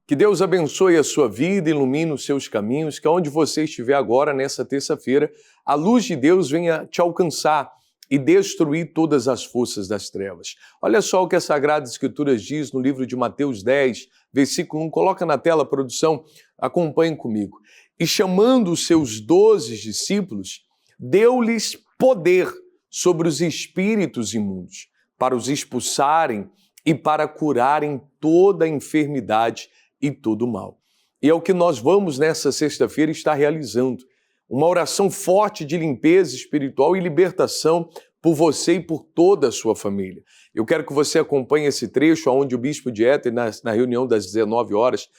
Que Deus abençoe a sua vida, ilumine os seus caminhos, que onde você estiver agora, nessa terça-feira, a luz de Deus venha te alcançar e destruir todas as forças das trevas. Olha só o que a Sagrada Escritura diz no livro de Mateus 10, versículo 1. Coloca na tela, produção, acompanhe comigo. E chamando os seus 12 discípulos, deu-lhes poder sobre os espíritos imundos, para os expulsarem e para curarem toda a enfermidade e todo o mal. E é o que nós vamos nessa sexta-feira estar realizando. Uma oração forte de limpeza espiritual e libertação por você e por toda a sua família. Eu quero que você acompanhe esse trecho onde o bispo de Éter, na reunião das 19 horas,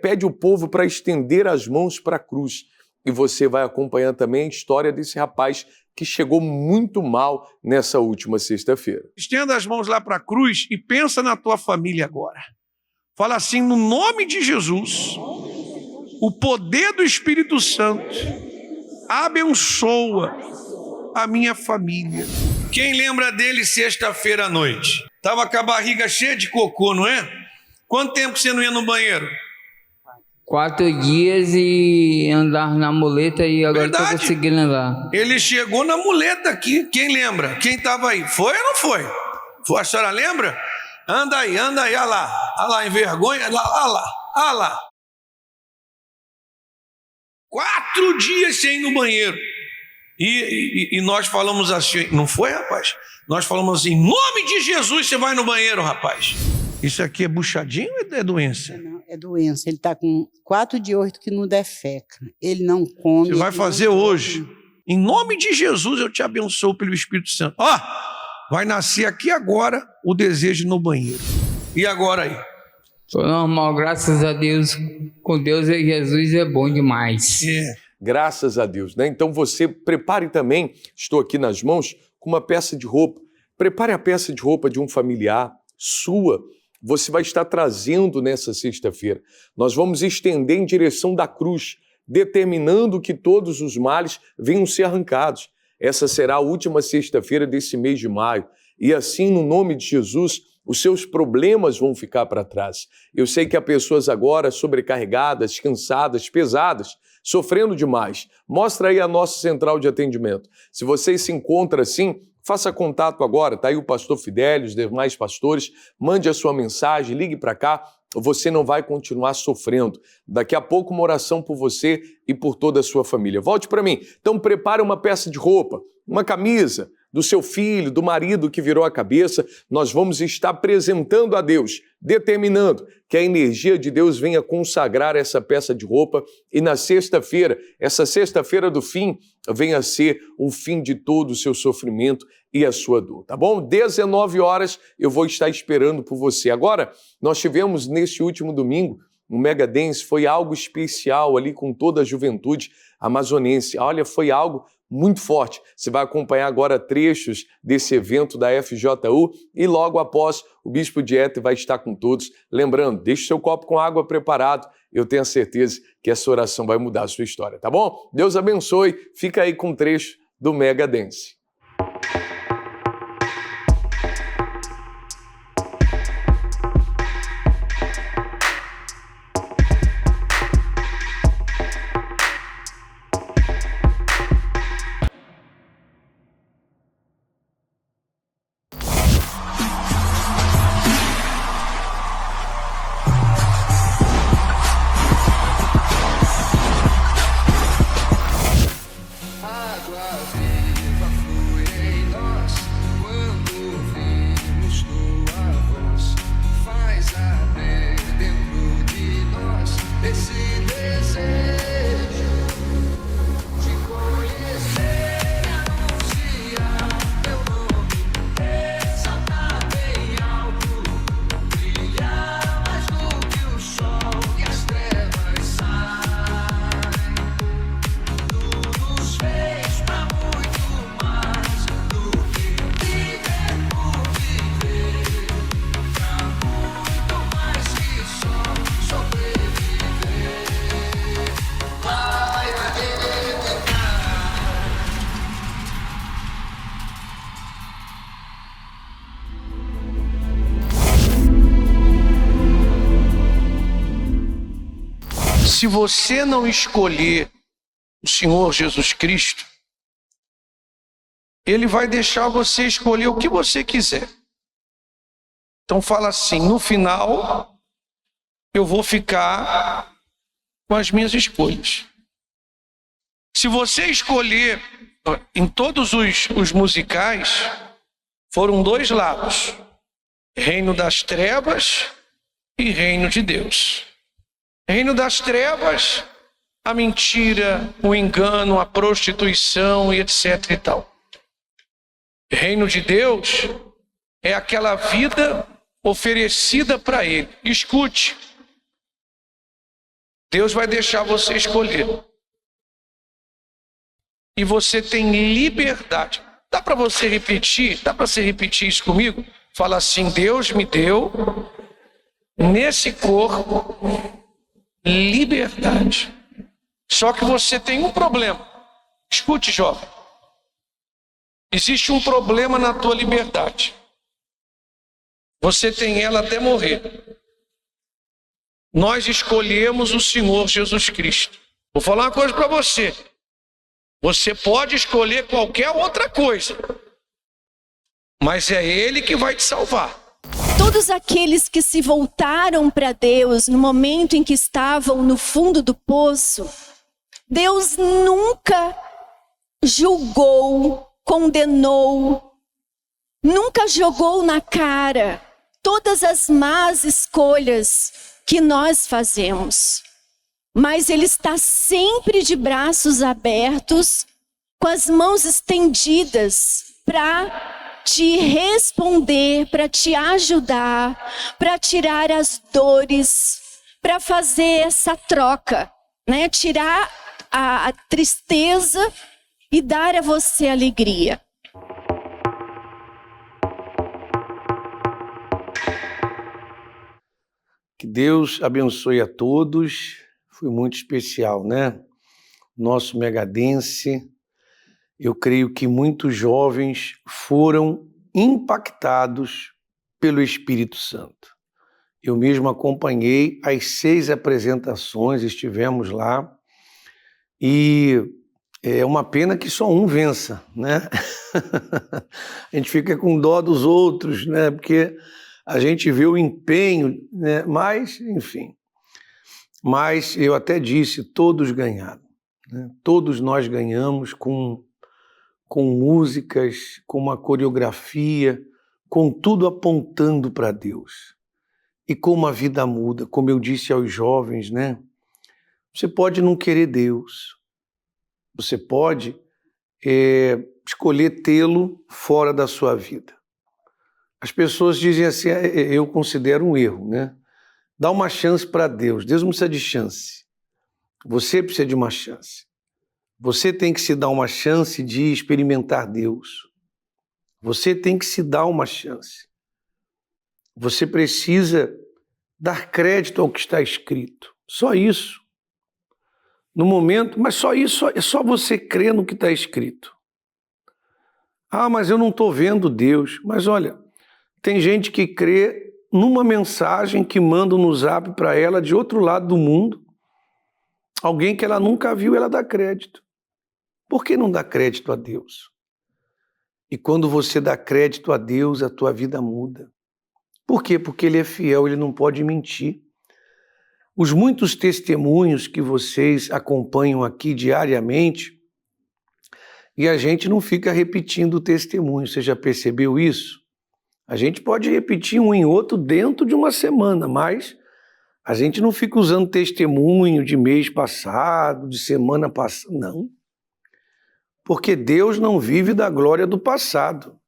pede o povo para estender as mãos para a cruz. E você vai acompanhar também a história desse rapaz que chegou muito mal nessa última sexta-feira. Estenda as mãos lá para a cruz e pensa na tua família agora. Fala assim, no nome de Jesus, o poder do Espírito Santo abençoa a minha família. Quem lembra dele sexta-feira à noite? Estava com a barriga cheia de cocô, não é? Quanto tempo você não ia no banheiro? 4 dias e andar na muleta e agora estou conseguindo andar. Ele chegou na muleta aqui. Quem lembra? Quem estava aí? Foi ou não foi? A senhora lembra? Anda aí, olha lá, envergonha, olha lá. 4 dias sem ir no banheiro. E nós falamos assim, não foi, rapaz? Nós falamos assim, em nome de Jesus você vai no banheiro, rapaz. Isso aqui é buchadinho ou é doença? Não, é doença. Ele está com 4 de 8 que não defeca. Ele não come. Você vai fazer hoje. Em nome de Jesus eu te abençoo pelo Espírito Santo. Vai nascer aqui agora o desejo no banheiro. E agora aí? Tô normal, graças a Deus. Com Deus e Jesus é bom demais. Graças a Deus, né? Então você prepare também, estou aqui nas mãos, com uma peça de roupa. Prepare a peça de roupa de um familiar, sua. Você vai estar trazendo nessa sexta-feira. Nós vamos estender em direção da cruz, determinando que todos os males venham ser arrancados. Essa será a última sexta-feira desse mês de maio. E assim, no nome de Jesus, os seus problemas vão ficar para trás. Eu sei que há pessoas agora sobrecarregadas, cansadas, pesadas, sofrendo demais. Mostra aí a nossa central de atendimento. Se você se encontra assim, faça contato agora, tá aí o pastor Fidelio, os demais pastores, mande a sua mensagem, ligue para cá, você não vai continuar sofrendo. Daqui a pouco uma oração por você e por toda a sua família. Volte para mim. Então prepare uma peça de roupa, uma camisa do seu filho, do marido que virou a cabeça. Nós vamos estar apresentando a Deus, determinando que a energia de Deus venha consagrar essa peça de roupa e na sexta-feira, essa sexta-feira do fim, venha ser o fim de todo o seu sofrimento e a sua dor, tá bom? 19 horas eu vou estar esperando por você. Agora, nós tivemos neste último domingo o Mega Dance, foi algo especial ali com toda a juventude amazonense. Olha, foi algo muito forte. Você vai acompanhar agora trechos desse evento da FJU e logo após o Bispo de Éter vai estar com todos. Lembrando, deixe seu copo com água preparado. Eu tenho a certeza que essa oração vai mudar a sua história, tá bom? Deus abençoe. Fica aí com um trecho do Mega Dance. Água viva flui em nós. se você não escolher o Senhor Jesus Cristo, Ele vai deixar você escolher o que você quiser. Então fala assim, no final, eu vou ficar com as minhas escolhas. Se você escolher, em todos os musicais, foram dois lados. Reino das trevas e reino de Deus. Reino das trevas, a mentira, o engano, a prostituição e etc e tal. Reino de Deus é aquela vida oferecida para Ele. Escute. Deus vai deixar você escolher. E você tem liberdade. Dá para você repetir? Dá para você repetir isso comigo? Fala assim, Deus me deu nesse corpo liberdade. Só que você tem um problema. Escute, jovem. Existe um problema na tua liberdade. Você tem ela até morrer. Nós escolhemos o Senhor Jesus Cristo. Vou falar uma coisa para você. Você pode escolher qualquer outra coisa, mas é Ele que vai te salvar. Todos aqueles que se voltaram para Deus no momento em que estavam no fundo do poço, Deus nunca julgou, condenou, nunca jogou na cara todas as más escolhas que nós fazemos. Mas Ele está sempre de braços abertos, com as mãos estendidas para te responder, para te ajudar, para tirar as dores, para fazer essa troca, né? Tirar a tristeza e dar a você alegria. Que Deus abençoe a todos. Foi muito especial, né? Nosso Megadense. Eu creio que muitos jovens foram impactados pelo Espírito Santo. Eu mesmo acompanhei as 6 apresentações, estivemos lá, e é uma pena que só um vença, né? A gente fica com dó dos outros, né? Porque a gente vê o empenho, né? Mas, enfim. Mas eu até disse, todos ganharam, né? Todos nós ganhamos com músicas, com uma coreografia, com tudo apontando para Deus. E como a vida muda, como eu disse aos jovens, né? Você pode não querer Deus, você pode escolher tê-lo fora da sua vida. As pessoas dizem assim, eu considero um erro, né? Dá uma chance para Deus. Deus não precisa de chance. Você precisa de uma chance. Você tem que se dar uma chance de experimentar Deus. Você tem que se dar uma chance. Você precisa dar crédito ao que está escrito. Só isso. No momento, mas só isso, é só você crer no que está escrito. Ah, mas eu não estou vendo Deus. Mas olha, tem gente que crê numa mensagem que mandam no zap para ela de outro lado do mundo, alguém que ela nunca viu, ela dá crédito. Por que não dá crédito a Deus? E quando você dá crédito a Deus, a tua vida muda. Por quê? Porque Ele é fiel, Ele não pode mentir. Os muitos testemunhos que vocês acompanham aqui diariamente, e a gente não fica repetindo o testemunho, você já percebeu isso? A gente pode repetir um em outro dentro de uma semana, mas a gente não fica usando testemunho de mês passado, de semana passada, não. Porque Deus não vive da glória do passado.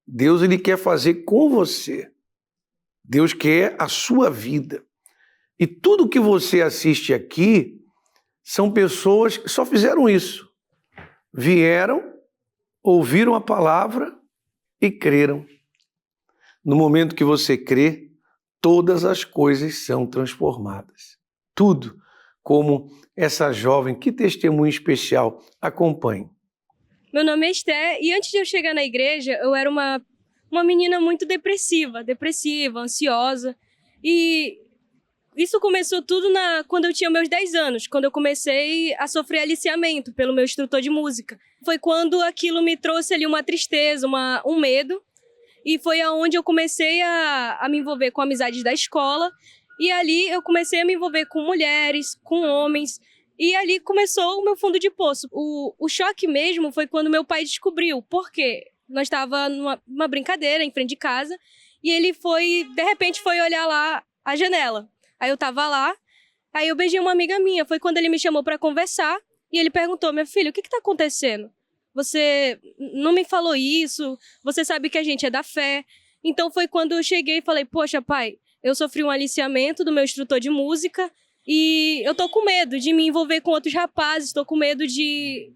Deus, Ele quer fazer com você. Deus quer a sua vida. E tudo que você assiste aqui são pessoas que só fizeram isso. Vieram, ouviram a palavra e creram. No momento que você crê, todas as coisas são transformadas. Tudo, como essa jovem, que testemunho especial. Acompanhe. Meu nome é Esté e antes de eu chegar na igreja, eu era uma menina muito depressiva, ansiosa. E Isso começou tudo quando eu tinha meus 10 anos, quando eu comecei a sofrer aliciamento pelo meu instrutor de música. Foi quando aquilo me trouxe ali uma tristeza, um medo, e foi aonde eu comecei a me envolver com amizades da escola, e ali eu comecei a me envolver com mulheres, com homens, e ali começou o meu fundo de poço. O choque mesmo foi quando meu pai descobriu. Por quê? Nós estávamos numa brincadeira em frente de casa, e ele de repente foi olhar lá a janela. Aí eu tava lá, aí eu beijei uma amiga minha. Foi quando ele me chamou para conversar e ele perguntou: minha filha, o que tá acontecendo? Você não me falou isso, você sabe que a gente é da fé. Então foi quando eu cheguei e falei: poxa, pai, eu sofri um aliciamento do meu instrutor de música e eu tô com medo de me envolver com outros rapazes, tô com medo de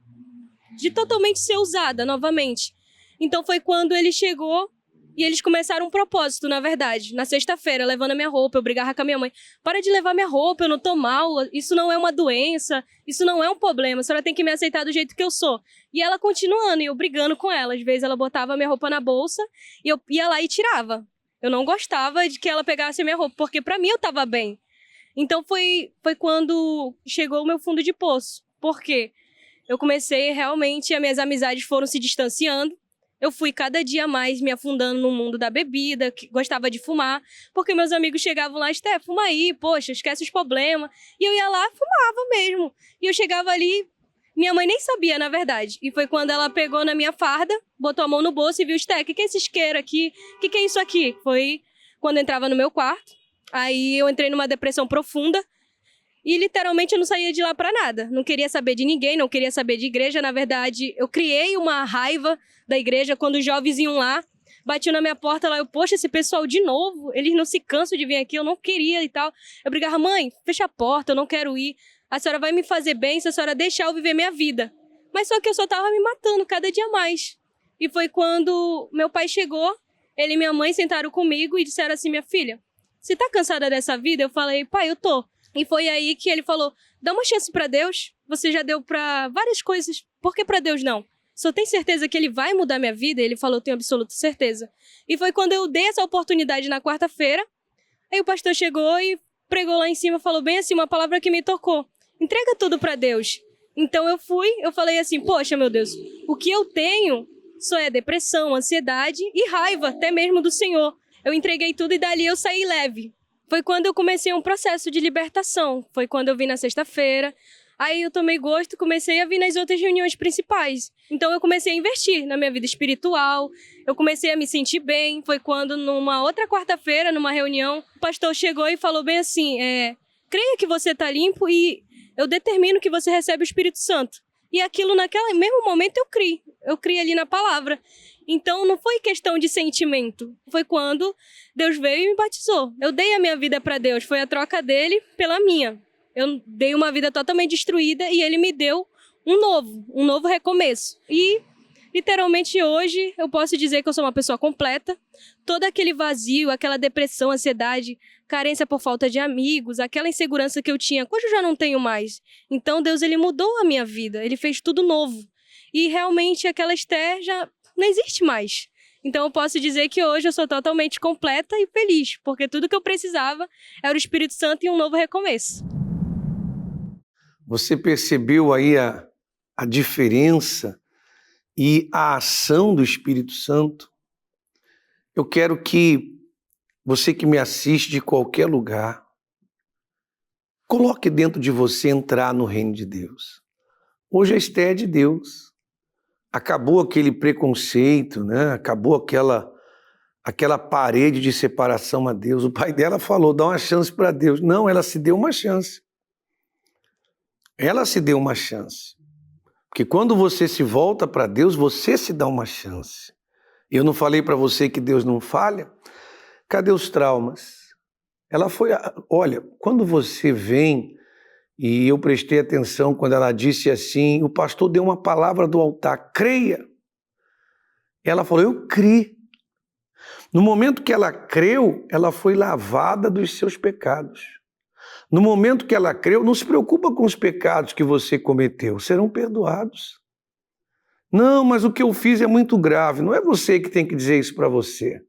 totalmente ser usada novamente. Então foi quando ele chegou e eles começaram um propósito, na verdade. Na sexta-feira, levando a minha roupa, eu brigava com a minha mãe. Para de levar minha roupa, eu não tô mal, isso não é uma doença, isso não é um problema, a senhora tem que me aceitar do jeito que eu sou. E ela continuando, e eu brigando com ela. Às vezes ela botava a minha roupa na bolsa e eu ia lá e tirava. Eu não gostava de que ela pegasse a minha roupa, porque pra mim eu tava bem. Então foi quando chegou o meu fundo de poço. Por quê? Eu comecei realmente, as minhas amizades foram se distanciando. Eu fui cada dia mais me afundando no mundo da bebida, que gostava de fumar, porque meus amigos chegavam lá: Esté, fuma aí, poxa, esquece os problemas. E eu ia lá, fumava mesmo. E eu chegava ali, minha mãe nem sabia, na verdade. E foi quando ela pegou na minha farda, botou a mão no bolso e viu: Esté, o que é esse isqueiro aqui? O que é isso aqui? Foi quando eu entrava no meu quarto. Aí eu entrei numa depressão profunda. E literalmente eu não saía de lá pra nada. Não queria saber de ninguém, não queria saber de igreja. Na verdade, eu criei uma raiva da igreja quando os jovens iam lá, batiam na minha porta lá. Poxa, esse pessoal de novo, eles não se cansam de vir aqui, eu não queria e tal. Eu brigava: mãe, fecha a porta, eu não quero ir. A senhora vai me fazer bem se a senhora deixar eu viver minha vida. Mas só que eu só tava me matando cada dia mais. E foi quando meu pai chegou, ele e minha mãe sentaram comigo e disseram assim: minha filha, você tá cansada dessa vida? Eu falei: pai, eu tô. E foi aí que ele falou: dá uma chance pra Deus, você já deu pra várias coisas, por que pra Deus não? Só tem certeza que ele vai mudar minha vida? Ele falou: tenho absoluta certeza. E foi quando eu dei essa oportunidade na quarta-feira, aí o pastor chegou e pregou lá em cima, falou bem assim, uma palavra que me tocou: entrega tudo pra Deus. Então eu falei assim: poxa, meu Deus, o que eu tenho só é depressão, ansiedade e raiva, até mesmo do Senhor. Eu entreguei tudo e dali eu saí leve. Foi quando eu comecei um processo de libertação. Foi quando eu vim na sexta-feira. Aí eu tomei gosto e comecei a vir nas outras reuniões principais. Então eu comecei a investir na minha vida espiritual. Eu comecei a me sentir bem. Foi quando, numa outra quarta-feira, numa reunião, o pastor chegou e falou bem assim: creia que você está limpo e eu determino que você recebe o Espírito Santo. E aquilo, naquele mesmo momento, eu criei ali na palavra. Então, não foi questão de sentimento. Foi quando Deus veio e me batizou. Eu dei a minha vida para Deus. Foi a troca dele pela minha. Eu dei uma vida totalmente destruída e ele me deu um novo recomeço. E, literalmente, hoje, eu posso dizer que eu sou uma pessoa completa. Todo aquele vazio, aquela depressão, ansiedade, carência por falta de amigos, aquela insegurança que eu tinha, hoje eu já não tenho mais. Então, Deus, ele mudou a minha vida. Ele fez tudo novo. E, realmente, aquela Esté já não existe mais. Então eu posso dizer que hoje eu sou totalmente completa e feliz, porque tudo que eu precisava era o Espírito Santo e um novo recomeço. Você percebeu aí a diferença e a ação do Espírito Santo? Eu quero que você que me assiste de qualquer lugar, coloque dentro de você entrar no reino de Deus. Hoje a Esté é de Deus. Acabou aquele preconceito, né? Acabou aquela parede de separação a Deus. O pai dela falou: dá uma chance para Deus. Não, ela se deu uma chance. Ela se deu uma chance. Porque quando você se volta para Deus, você se dá uma chance. Eu não falei para você que Deus não falha? Cadê os traumas? Ela foi... Olha, quando você vem... E eu prestei atenção quando ela disse assim, o pastor deu uma palavra do altar: creia. Ela falou: eu criei. No momento que ela creu, ela foi lavada dos seus pecados. No momento que ela creu, não se preocupa com os pecados que você cometeu, serão perdoados. Não, mas o que eu fiz é muito grave. Não é você que tem que dizer isso para você.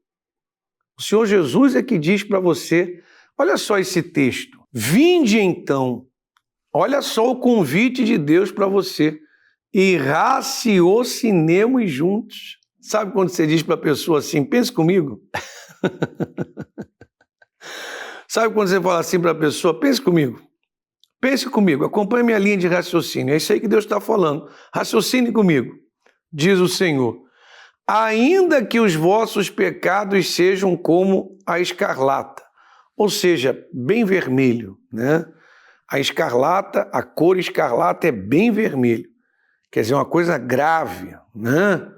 O Senhor Jesus é que diz para você. Olha só esse texto. Vinde então, olha só o convite de Deus para você, e raciocinemos juntos. Sabe quando você diz para a pessoa assim, pense comigo? Sabe quando você fala assim para a pessoa, pense comigo, acompanhe minha linha de raciocínio, é isso aí que Deus está falando, raciocine comigo, diz o Senhor, ainda que os vossos pecados sejam como a escarlata, ou seja, bem vermelho, né? A escarlata, a cor escarlata é bem vermelho, quer dizer, uma coisa grave, né?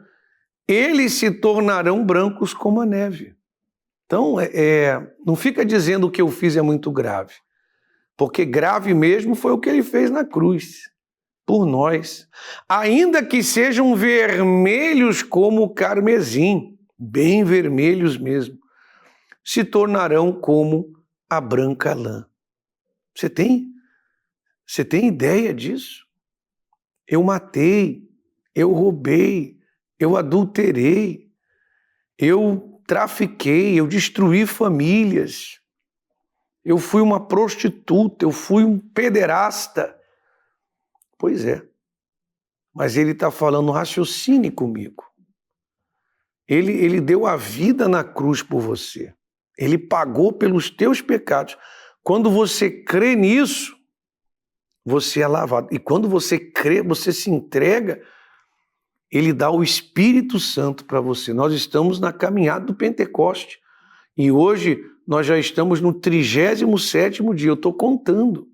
Eles se tornarão brancos como a neve. Então, não fica dizendo o que eu fiz é muito grave, porque grave mesmo foi o que ele fez na cruz, por nós. Ainda que sejam vermelhos como o carmesim, bem vermelhos mesmo, se tornarão como a branca lã. Você tem ideia disso? Eu matei, eu roubei, eu adulterei, eu trafiquei, eu destruí famílias, eu fui uma prostituta, eu fui um pederasta. Pois é, mas ele está falando, raciocine comigo. Ele deu a vida na cruz por você, ele pagou pelos teus pecados. Quando você crê nisso, você é lavado. E quando você crê, você se entrega, ele dá o Espírito Santo para você. Nós estamos na caminhada do Pentecoste. E hoje nós já estamos no 37º dia. Eu estou contando.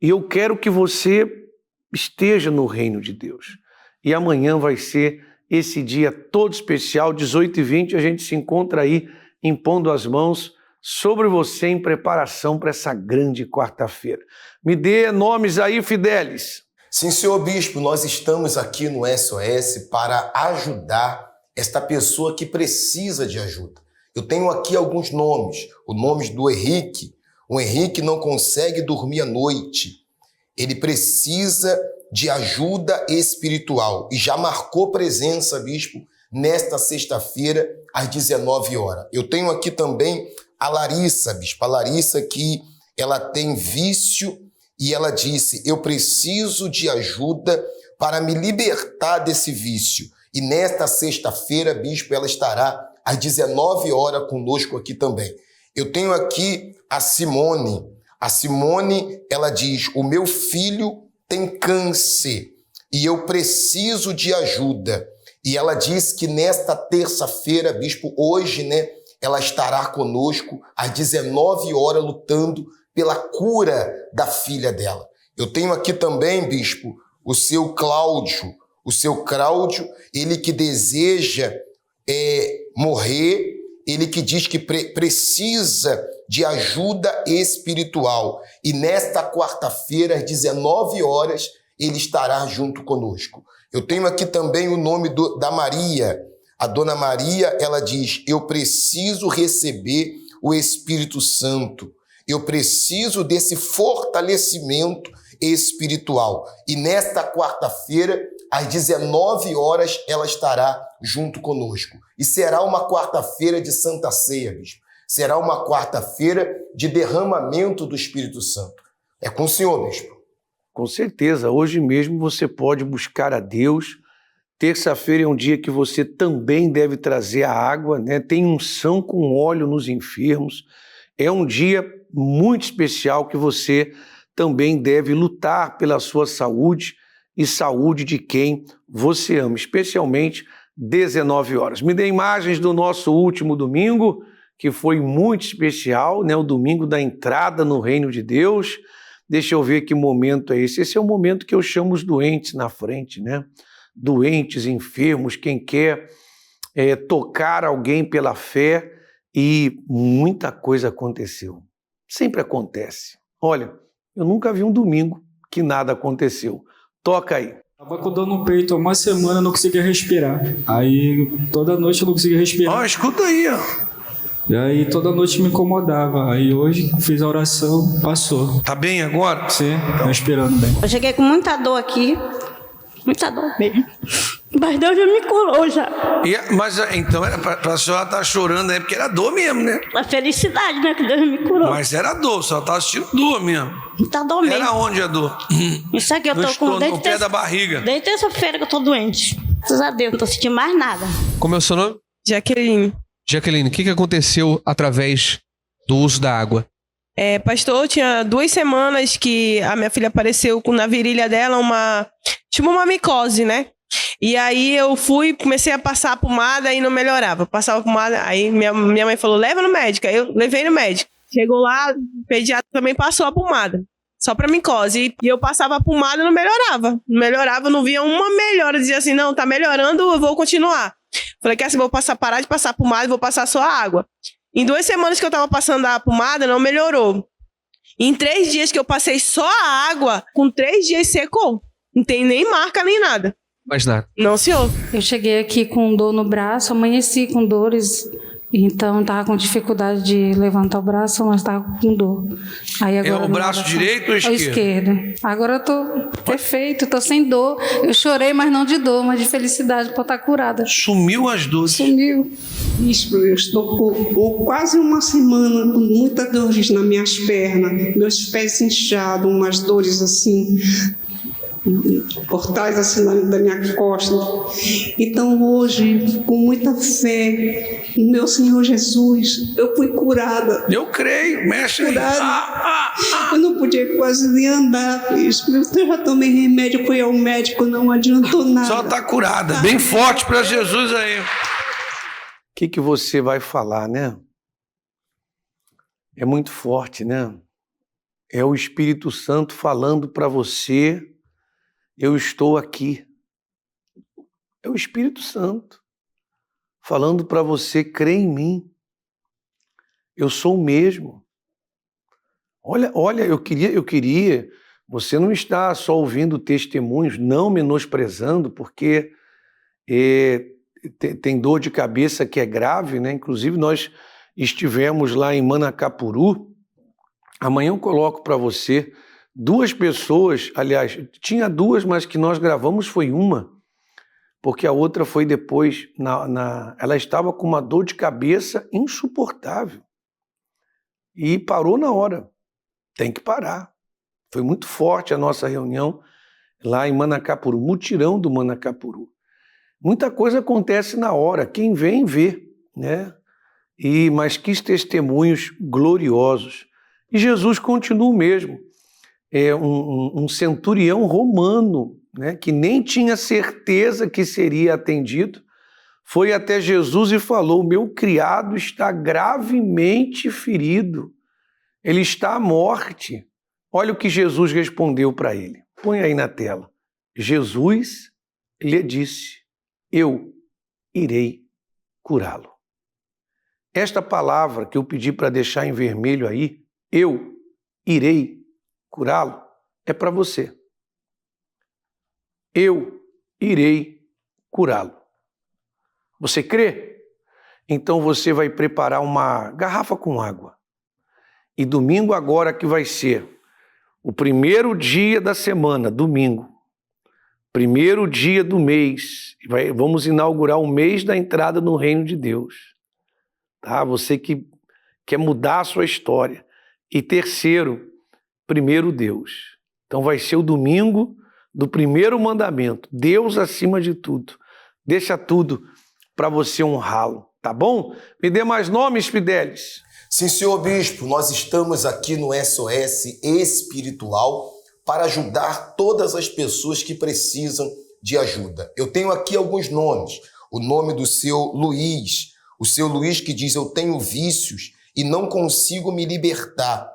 E eu quero que você esteja no reino de Deus. E amanhã vai ser esse dia todo especial, 18h20, a gente se encontra aí impondo as mãos sobre você em preparação para essa grande quarta-feira. Me dê nomes aí, Fidelis. Sim, senhor bispo, nós estamos aqui no SOS para ajudar esta pessoa que precisa de ajuda. Eu tenho aqui alguns nomes, o nome do Henrique. O Henrique não consegue dormir à noite. Ele precisa de ajuda espiritual e já marcou presença, bispo, nesta sexta-feira às 19 horas. Eu tenho aqui também a Larissa, bispo, a Larissa que ela tem vício e ela disse, eu preciso de ajuda para me libertar desse vício. E nesta sexta-feira, bispo, ela estará às 19 horas conosco aqui também. Eu tenho aqui a Simone. A Simone, ela diz, o meu filho tem câncer e eu preciso de ajuda. E ela diz que nesta terça-feira, bispo, hoje, né, ela estará conosco às 19 horas lutando pela cura da filha dela. Eu tenho aqui também, bispo, o seu Cláudio, ele que deseja morrer, ele que diz que precisa de ajuda espiritual. E nesta quarta-feira, às 19 horas, ele estará junto conosco. Eu tenho aqui também o nome da Maria. A dona Maria, ela diz, eu preciso receber o Espírito Santo. Eu preciso desse fortalecimento espiritual. E nesta quarta-feira, às 19 horas, ela estará junto conosco. E será uma quarta-feira de Santa Ceia, bispo. Será uma quarta-feira de derramamento do Espírito Santo. É com o senhor, bispo. Com certeza, hoje mesmo você pode buscar a Deus. Terça-feira é um dia que você também deve trazer a água, né? Tem unção com óleo nos enfermos. É um dia muito especial que você também deve lutar pela sua saúde e saúde de quem você ama, especialmente 19 horas. Me dê imagens do nosso último domingo, que foi muito especial, né? O domingo da entrada no reino de Deus. Deixa eu ver que momento é esse. Esse é o momento que eu chamo os doentes na frente, né? Doentes, enfermos, quem quer tocar alguém pela fé, e muita coisa aconteceu. Sempre acontece. Olha, eu nunca vi um domingo que nada aconteceu. Toca aí. Tava com dor no peito, uma semana eu não conseguia respirar. Aí toda noite eu não conseguia respirar. Escuta aí, ó. E aí toda noite me incomodava. Aí hoje fiz a oração, passou. Tá bem agora? Sim, respirando bem. Eu cheguei com muita dor aqui. Muita dor mesmo. Mas Deus já me curou já. Mas então era pra senhora estar chorando, né? Porque era dor mesmo, né? A felicidade, né? Que Deus me curou. Mas era dor, a senhora estava sentindo dor mesmo. Tá dor mesmo. Era onde a dor? Isso aqui eu tô com... No pé da barriga. Desde terça-feira que eu tô doente. Graças a Deus, não tô sentindo mais nada. Como é o seu nome? Jaqueline. Jaqueline, o que aconteceu através do uso da água? Pastor, tinha 2 semanas que a minha filha apareceu na virilha dela tipo uma micose, né? E aí eu comecei a passar a pomada e não melhorava. Passava a pomada, aí minha mãe falou, leva no médico. Aí eu levei no médico. Chegou lá, o pediatra também passou a pomada. Só pra micose. E eu passava a pomada e não melhorava. Não melhorava, não via uma melhora. Eu dizia assim, não, tá melhorando, eu vou continuar. Falei, quer saber, vou parar de passar a pomada e vou passar só a água. Em 2 semanas que eu tava passando a pomada, não melhorou. Em 3 dias que eu passei só a água, com 3 dias secou. Não tem nem marca, nem nada. Mais nada. Não, senhor. Eu cheguei aqui com dor no braço, amanheci com dores, então estava com dificuldade de levantar o braço, mas estava com dor. Aí agora o braço direito ou esquerdo? Esquerdo. Agora eu estou perfeito, estou sem dor. Eu chorei, mas não de dor, mas de felicidade por estar curada. Sumiu as dores? Sumiu. Bispo, eu estou por quase uma semana com muitas dores nas minhas pernas, meus pés inchados, umas dores assim, portais assim da minha costa. Então hoje, com muita fé no meu Senhor Jesus, eu fui curada. Eu creio, mestre. Curada. Eu não podia quase nem andar, bispo. Eu já tomei remédio, fui ao médico, não adiantou nada. Só está curada. Bem forte para Jesus aí. O que você vai falar, né? É muito forte, né? É o Espírito Santo falando para você, eu estou aqui. É o Espírito Santo falando para você, crê em mim. Eu sou o mesmo. Olha, eu queria, você não está só ouvindo testemunhos, não menosprezando, porque tem dor de cabeça que é grave, né? Inclusive nós estivemos lá em Manacapuru. Amanhã eu coloco para você 2 pessoas, aliás, tinha 2, mas que nós gravamos foi uma, porque a outra foi depois, ela estava com uma dor de cabeça insuportável e parou na hora. Tem que parar. Foi muito forte a nossa reunião lá em Manacapuru, mutirão do Manacapuru. Muita coisa acontece na hora, quem vem vê, né? Mas que testemunhos gloriosos. E Jesus continua o mesmo. Um centurião romano, né, que nem tinha certeza que seria atendido, foi até Jesus e falou, meu criado está gravemente ferido, ele está à morte. Olha o que Jesus respondeu para ele. Põe aí na tela. Jesus lhe disse, eu irei curá-lo. Esta palavra que eu pedi para deixar em vermelho aí, eu irei curá-lo, é para você. Eu irei curá-lo. Você crê? Então você vai preparar uma garrafa com água. E domingo agora que vai ser o primeiro dia da semana, domingo, primeiro dia do mês, vamos inaugurar o mês da entrada no reino de Deus. Tá? Você que quer mudar a sua história. E terceiro, primeiro Deus. Então vai ser o domingo do primeiro mandamento, Deus acima de tudo. Deixa tudo para você honrá-lo, tá bom? Me dê mais nomes, Fidelis. Sim, senhor bispo, nós estamos aqui no SOS Espiritual para ajudar todas as pessoas que precisam de ajuda. Eu tenho aqui alguns nomes. O nome do seu Luiz, o seu Luiz que diz, eu tenho vícios e não consigo me libertar.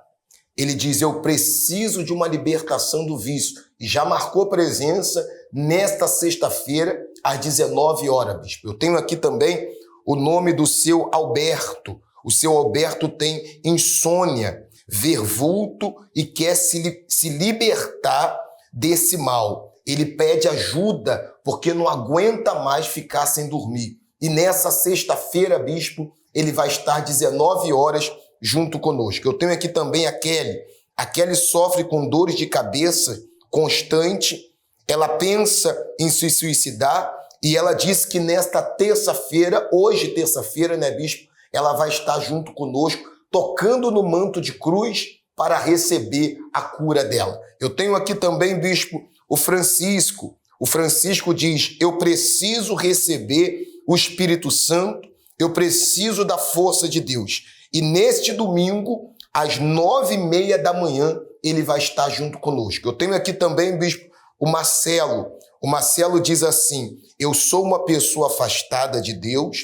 Ele diz, eu preciso de uma libertação do vício. E já marcou presença nesta sexta-feira, às 19 horas, bispo. Eu tenho aqui também o nome do seu Alberto. O seu Alberto tem insônia, ver vulto e quer se libertar desse mal. Ele pede ajuda porque não aguenta mais ficar sem dormir. E nessa sexta-feira, bispo, ele vai estar 19 horas junto conosco. Eu tenho aqui também a Kelly. A Kelly sofre com dores de cabeça constante. Ela pensa em se suicidar E ela disse que nesta terça-feira, hoje terça-feira, né, bispo, ela vai estar junto conosco, tocando no manto de cruz para receber a cura dela. Eu tenho aqui também, bispo, o Francisco. O Francisco diz: eu preciso receber o Espírito Santo, eu preciso da força de Deus. E neste domingo, às 9h30 da manhã, ele vai estar junto conosco. Eu tenho aqui também, bispo, o Marcelo. O Marcelo diz assim: eu sou uma pessoa afastada de Deus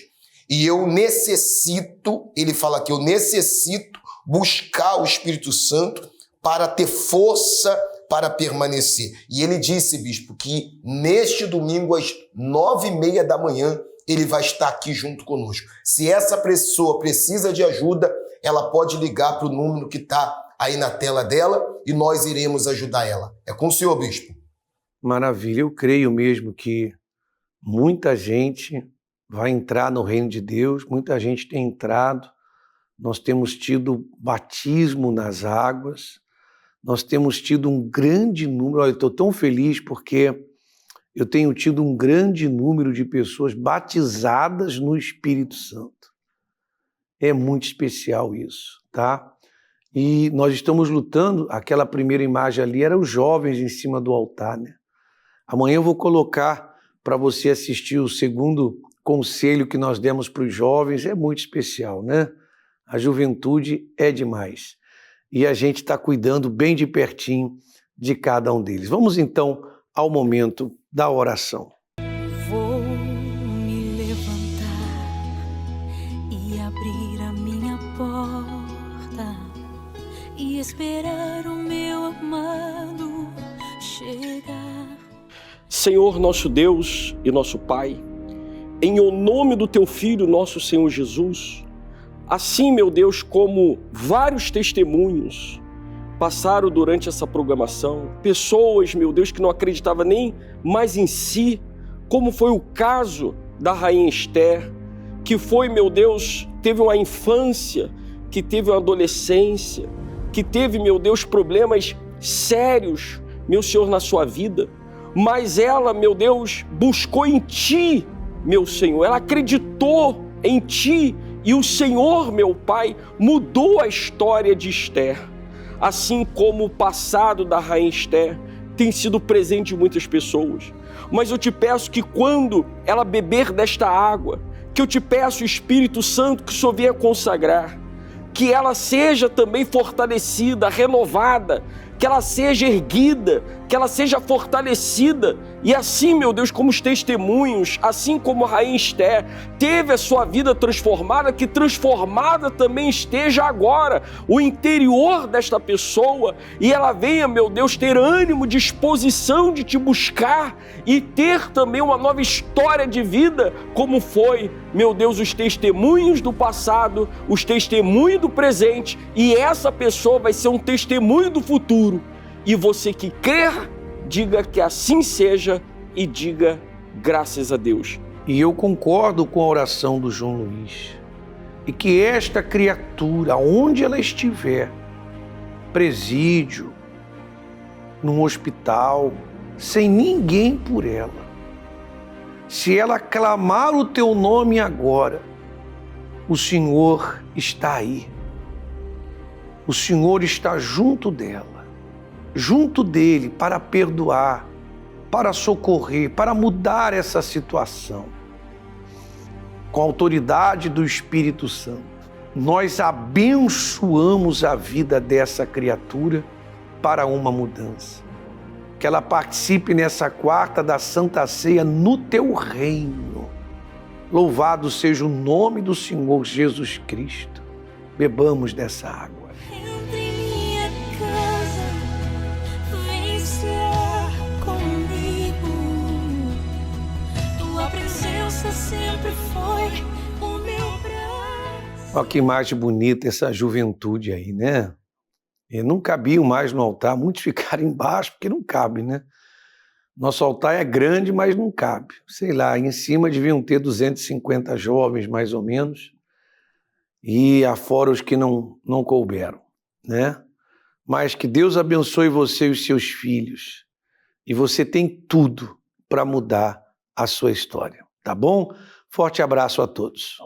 e eu necessito, ele fala que eu necessito buscar o Espírito Santo para ter força para permanecer. E ele disse, bispo, que neste domingo às 9h30 da manhã ele vai estar aqui junto conosco. Se essa pessoa precisa de ajuda, ela pode ligar para o número que está aí na tela dela e nós iremos ajudar ela. É com o senhor, bispo. Maravilha, eu creio mesmo que muita gente vai entrar no reino de Deus, muita gente tem entrado, nós temos tido batismo nas águas, nós temos tido um grande número, olha, eu estou tão feliz porque eu tenho tido um grande número de pessoas batizadas no Espírito Santo. É muito especial isso, tá? E nós estamos lutando, aquela primeira imagem ali era os jovens em cima do altar, né? Amanhã eu vou colocar para você assistir o segundo conselho que nós demos para os jovens, é muito especial, né? A juventude é demais. E a gente está cuidando bem de pertinho de cada um deles. Vamos então ao momento da oração. Vou me levantar e abrir a minha porta e esperar o meu amado chegar. Senhor, nosso Deus e nosso Pai, em o nome do Teu Filho, nosso Senhor Jesus, assim, meu Deus, como vários testemunhos passaram durante essa programação, pessoas, meu Deus, que não acreditavam nem mais em si, como foi o caso da Rainha Esther, que foi, meu Deus, teve uma infância, que teve uma adolescência, que teve, meu Deus, problemas sérios, meu Senhor, na sua vida, mas ela, meu Deus, buscou em Ti, meu Senhor, ela acreditou em Ti, e o Senhor, meu Pai, mudou a história de Esther. Assim como o passado da Rainha Esther tem sido presente de muitas pessoas. Mas eu te peço que quando ela beber desta água, que eu te peço, Espírito Santo, que o Senhor venha consagrar, que ela seja também fortalecida, renovada, que ela seja erguida, que ela seja fortalecida. E assim, meu Deus, como os testemunhos, assim como a Rainha Esther teve a sua vida transformada, que transformada também esteja agora o interior desta pessoa e ela venha, meu Deus, ter ânimo, disposição de te buscar e ter também uma nova história de vida, como foi, meu Deus, os testemunhos do passado, os testemunhos do presente, e essa pessoa vai ser um testemunho do futuro. E você que crer, diga que assim seja e diga graças a Deus. E eu concordo com a oração do João Luiz. E que esta criatura, onde ela estiver, presídio, num hospital, sem ninguém por ela, se ela clamar o teu nome agora, o Senhor está aí. O Senhor está junto dela, junto dele, para perdoar, para socorrer, para mudar essa situação. Com a autoridade do Espírito Santo, nós abençoamos a vida dessa criatura para uma mudança. Que ela participe nessa quarta da Santa Ceia no teu reino. Louvado seja o nome do Senhor Jesus Cristo. Bebamos dessa água. Sempre foi o meu braço. Olha que imagem bonita essa juventude aí, né? E não cabiam mais no altar, muitos ficaram embaixo porque não cabe, né? Nosso altar é grande, mas não cabe. Sei lá, em cima deviam ter 250 jovens, mais ou menos, e afora os que não couberam, né? Mas que Deus abençoe você e os seus filhos. E você tem tudo para mudar a sua história, tá bom? Forte abraço a todos.